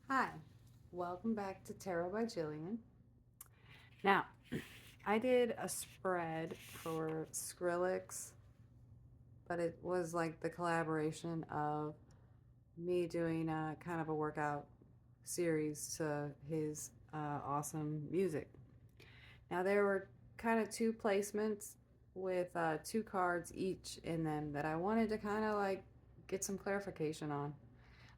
Hi, welcome back to Tarot by Jillian. Now, I did a spread for Skrillex, but it was like the collaboration of me doing a kind of a workout series to his awesome music. Now, there were kind of two placements with two cards each in them that I wanted to kind of like get some clarification on.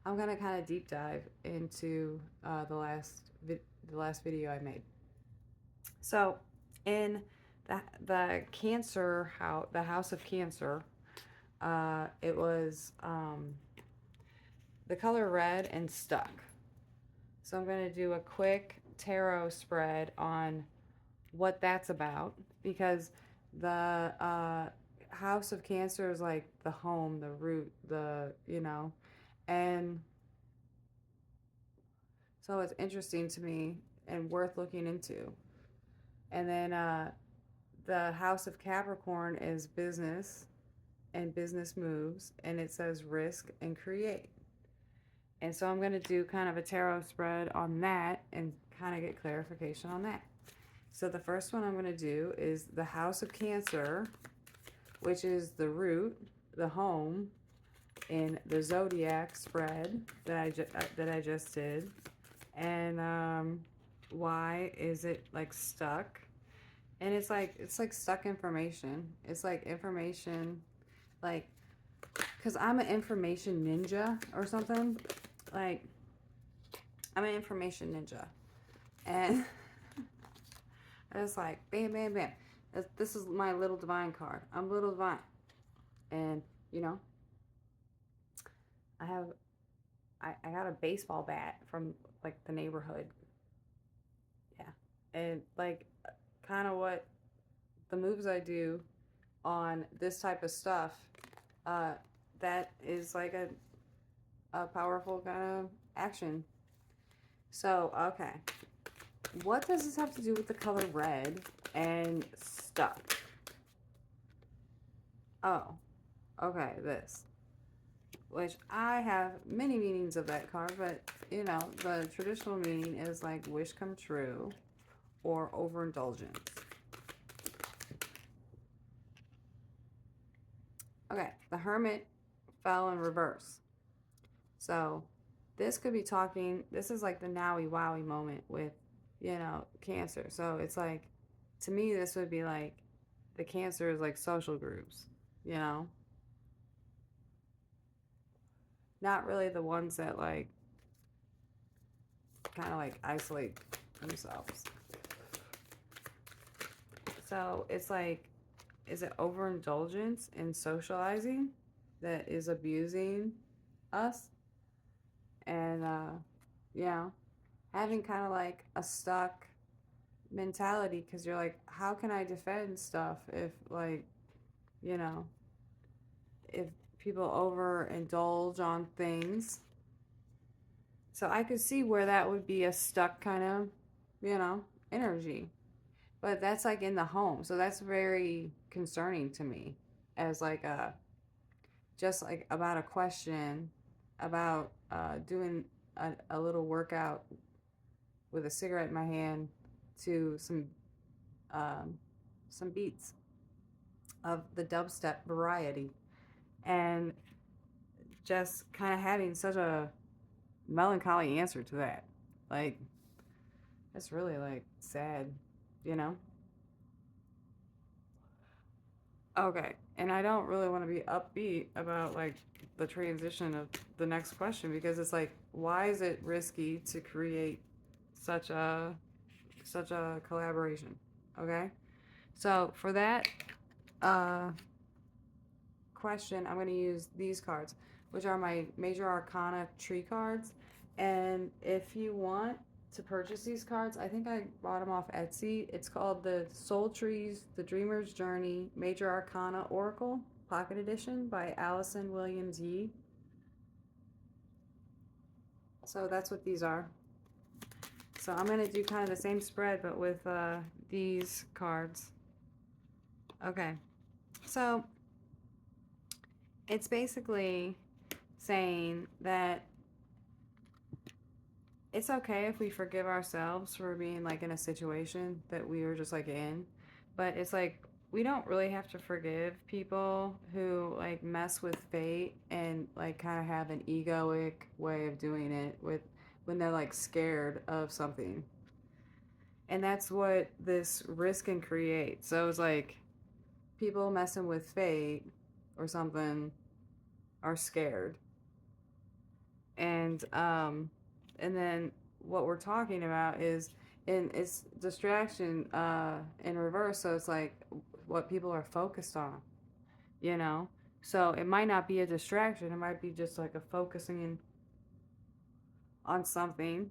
I'm gonna kind of deep dive into the last video I made. So, in the Cancer house, the House of Cancer, it was the color red and stuck. So I'm gonna do a quick tarot spread on what that's about because the House of Cancer is like the home, the root, and so it's interesting to me and worth looking into. And then the House of Capricorn is business and business moves, and it says risk and create. And so I'm going to do kind of a tarot spread on that and kind of get clarification on that. So the first one I'm going to do is the House of Cancer, which is the root, the home, in the zodiac spread that I just did. And why is it like stuck? And it's like stuck information. It's like information, like, because I'm an information ninja or something. Like, I'm an information ninja. And it's like, bam, bam, bam. This is my little divine card. I'm little divine. And, you know, I have, I got a baseball bat from, like, the neighborhood. Yeah. And, like, kind of what the moves I do on this type of stuff, uh, that is like a powerful kind of action. So, okay. What does this have to do with the color red and stuck? Oh, okay, this. Which I have many meanings of that card, but you know, the traditional meaning is like wish come true or overindulgence. Okay, the Hermit fell in reverse. So this could be talking, this is like the nowy wowie moment with, Cancer. So it's like, to me, this would be like the Cancer is like social groups, you know? Not really the ones that like kind of like isolate themselves. So it's like, is it overindulgence in socializing that is abusing us? And, you know, having kind of like a stuck mentality because you're like, how can I defend stuff if, like, you know, if people overindulge on things? So I could see where that would be a stuck kind of, energy. But that's like in the home. So that's very concerning to me as like just like about a question about doing a little workout with a cigarette in my hand to um, some beats of the dubstep variety, and just kind of having such a melancholy answer to that. Like, it's really like sad, you know? Okay, and I don't really want to be upbeat about like the transition of the next question because it's like, why is it risky to create such a such a collaboration? Okay, so for that uh, question, I'm going to use these cards, which are my Major Arcana tree cards. And if you want to purchase these cards, I think I bought them off Etsy. It's called the Soul Trees, The Dreamer's Journey, Major Arcana Oracle, Pocket Edition by Allison Williams Yee. So that's what these are. So I'm going to do kind of the same spread, but with these cards. Okay. So it's basically saying that it's okay if we forgive ourselves for being like in a situation that we were just like in, but it's like we don't really have to forgive people who like mess with fate and like kind of have an egoic way of doing it with when they're like scared of something. And that's what this risk can create. So it's like people messing with fate or something are scared. And then what we're talking about is in it's distraction in reverse, so it's like what people are focused on, you know. So it might not be a distraction, it might be just like a focusing on something.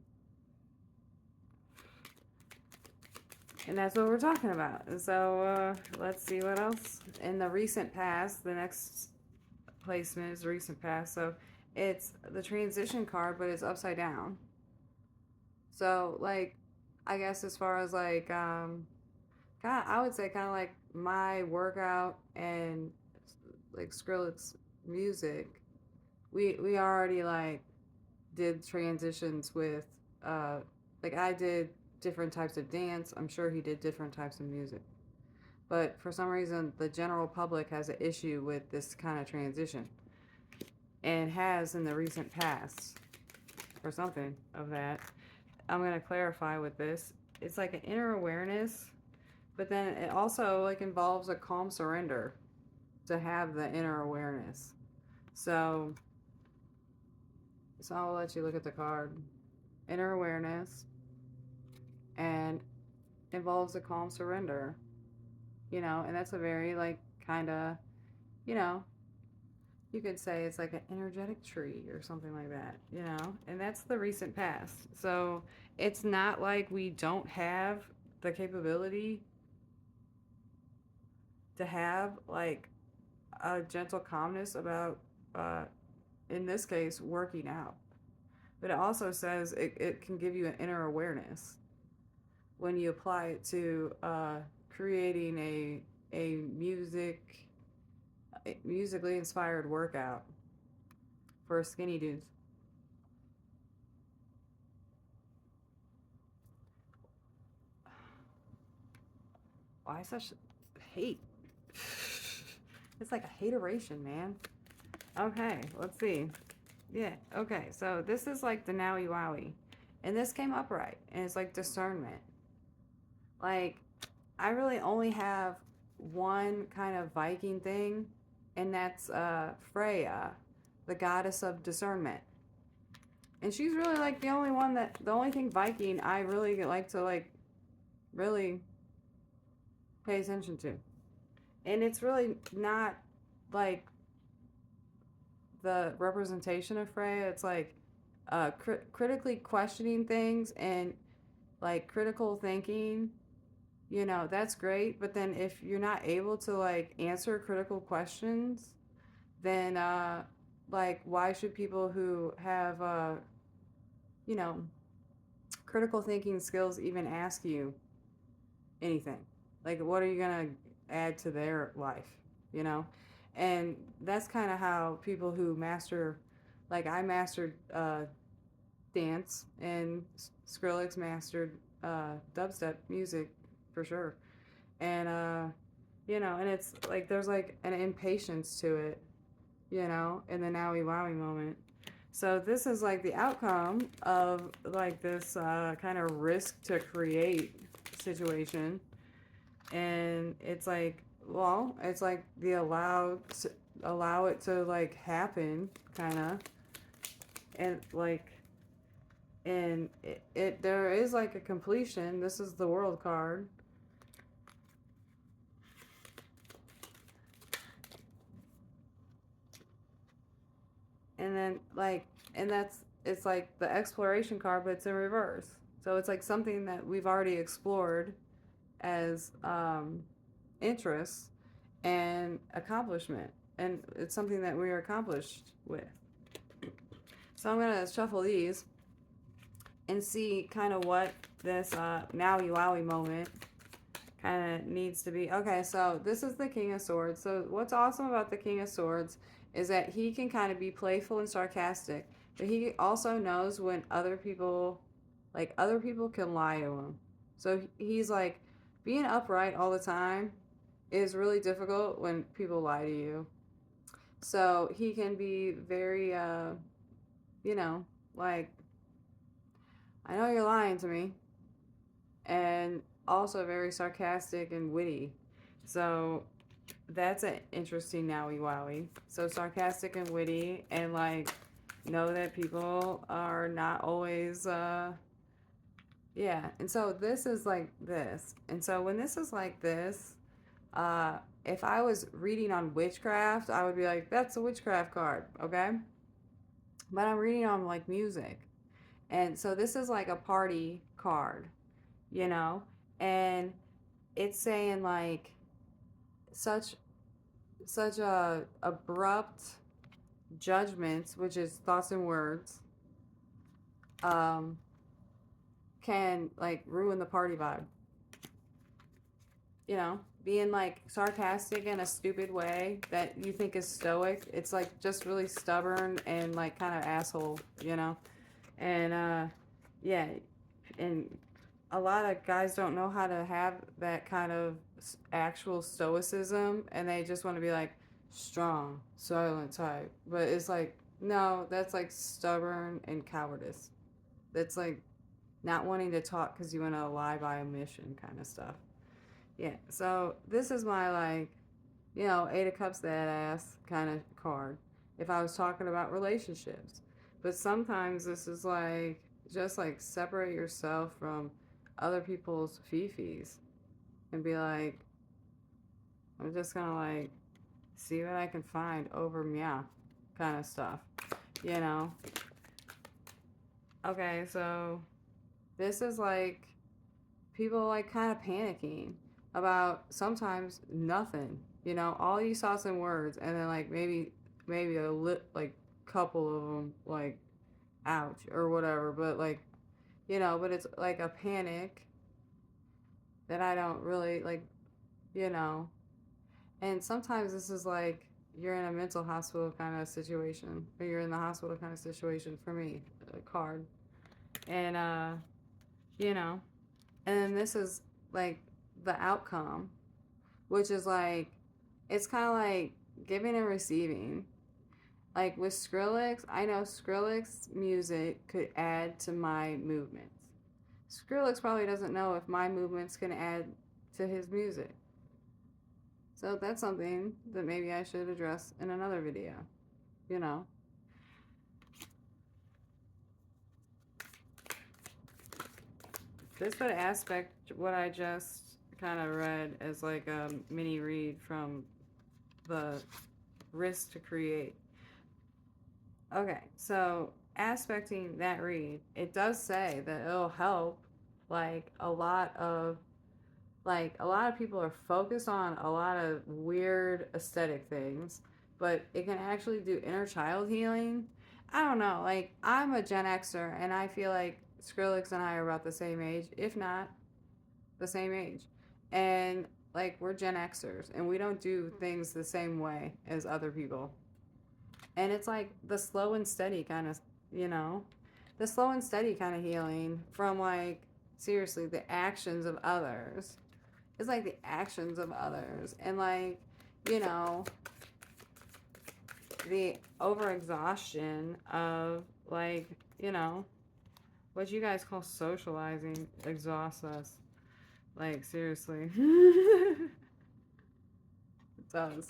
And that's what we're talking about. So let's see what else in the recent past. The next placement is recent past, so it's the transition card, but it's upside down. So like, I guess as far as like kind of, I would say kind of like my workout and like Skrillex music. We already like did transitions with like I did different types of dance. I'm sure he did different types of music. But for some reason, the general public has an issue with this kind of transition and has in the recent past or something of that. I'm going to clarify with this. It's like an inner awareness, but then it also like involves a calm surrender to have the inner awareness. So, so I'll let you look at the card. Inner awareness and involves a calm surrender, you know, and that's a very like kind of, you know, you could say it's like an energetic tree or something like that, you know, and that's the recent past. So it's not like we don't have the capability to have like a gentle calmness about, uh, in this case, working out. But it also says it can give you an inner awareness when you apply it to creating a musically inspired workout for skinny dudes. Why such hate? It's like a hateration, man. Okay, let's see. Yeah, okay, so this is like the Nowie Wowie. And this came upright, and it's like discernment. Like, I really only have one kind of Viking thing, and that's Freya, the goddess of discernment. And she's really like the only one that, the only thing Viking I really like to like really pay attention to. And it's really not like the representation of Freya. It's like critically questioning things and like critical thinking. You know, that's great. But then if you're not able to like answer critical questions, then like why should people who have you know, critical thinking skills even ask you anything? Like, what are you gonna add to their life? You know, and that's kind of how people who master, like I mastered dance, and Skrillex mastered dubstep music for sure, and you know, and it's like there's like an impatience to it, you know, in the nowie wowie moment. So this is like the outcome of like this kind of risk to create situation, and it's like, well, it's like the allow it to like happen kind of, and like, and it there is like a completion. This is the world card. And then like, and that's, it's like the exploration card, but it's in reverse. So it's like something that we've already explored as interests and accomplishment, and it's something that we are accomplished with. So I'm gonna shuffle these and see kind of what this nowie wowie moment kind of needs to be. Okay, so this is the King of Swords. So what's awesome about the King of Swords is that he can kind of be playful and sarcastic, but he also knows when other people Like other people can lie to him. So he's like, being upright all the time is really difficult when people lie to you. So he can be very, you know, like, I know you're lying to me, and also very sarcastic and witty. So that's an interesting nowie wowie. So sarcastic and witty, and like know that people are not always, yeah. And so this is like this. And so when this is like this, uh, if I was reading on witchcraft, I would be like, that's a witchcraft card, okay? But I'm reading on like music. And so this is like a party card, you know? And it's saying like such abrupt judgments, which is thoughts and words, um, can like ruin the party vibe. You know, being like sarcastic in a stupid way that you think is stoic, it's like just really stubborn and like kind of asshole, you know? And yeah, and a lot of guys don't know how to have that kind of actual stoicism, and they just want to be like strong, silent type. But it's like, no, that's like stubborn and cowardice. That's like not wanting to talk because you want to lie by omission kind of stuff. Yeah, so this is my like, Eight of Cups that ass kind of card if I was talking about relationships. But sometimes this is like, just like separate yourself from other people's fifis and be like, I'm just gonna like see what I can find over meow kind of stuff, you know? Okay, so this is like people like kind of panicking about sometimes nothing, all these thoughts and words, and then like maybe like couple of them like ouch or whatever, but like, but it's like a panic that I don't really like, you know. And sometimes this is like you're in a mental hospital kind of situation, or you're in the hospital kind of situation for me, a card. And you know, and then this is like the outcome, which is like it's kind of like giving and receiving. Like with Skrillex, I know Skrillex music could add to my movements. Skrillex probably doesn't know if my movements can add to his music. So that's something that maybe I should address in another video, you know. This would aspect what I just kind of read as like a mini read from the Risk to Create. Okay, so aspecting that read, it does say that it'll help like a lot of people are focused on a lot of weird aesthetic things, but it can actually do inner child healing. I don't know, like I'm a Gen Xer and I feel like Skrillex and I are about the same age, if not the same age. And like we're Gen Xers and we don't do things the same way as other people. And it's like the slow and steady kind of, you know, the slow and steady kind of healing from like seriously the actions of others. It's like the actions of others and like, you know, the overexhaustion of like, what you guys call socializing exhausts us. Like seriously. It does.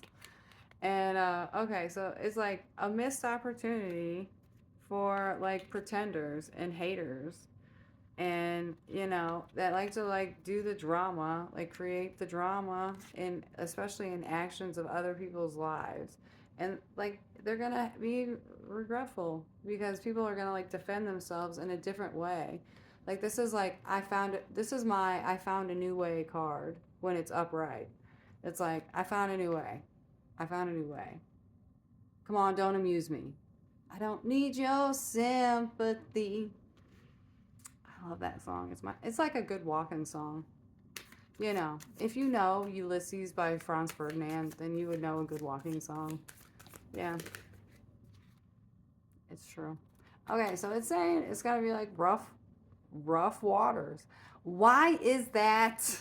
And okay, so it's like a missed opportunity for like pretenders and haters, and that like to like do the drama, like create the drama in especially in actions of other people's lives, and like they're gonna be regretful because people are gonna like defend themselves in a different way. Like this is like I found a new way card when it's upright. It's like I found a new way. I found a new way. Come on, don't amuse me. I don't need your sympathy. I love that song. It's like a good walking song. If you know Ulysses by Franz Ferdinand, then you would know a good walking song. Yeah. It's true. Okay, so it's saying it's gotta be like rough, Rough waters. Why is that?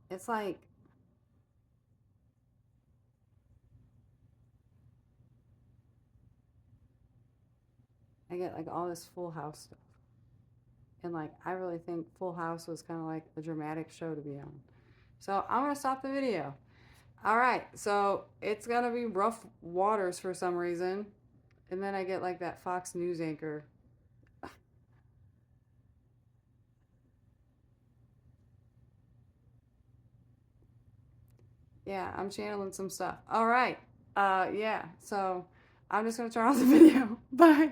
It's like I get like all this Full House stuff. And like I really think Full House was kind of like a dramatic show to be on. So I'm gonna stop the video. All right, so it's gonna be rough waters for some reason, and then I get like that Fox News anchor. Yeah, I'm channeling some stuff. All right, yeah. So I'm just gonna turn off the video. Bye.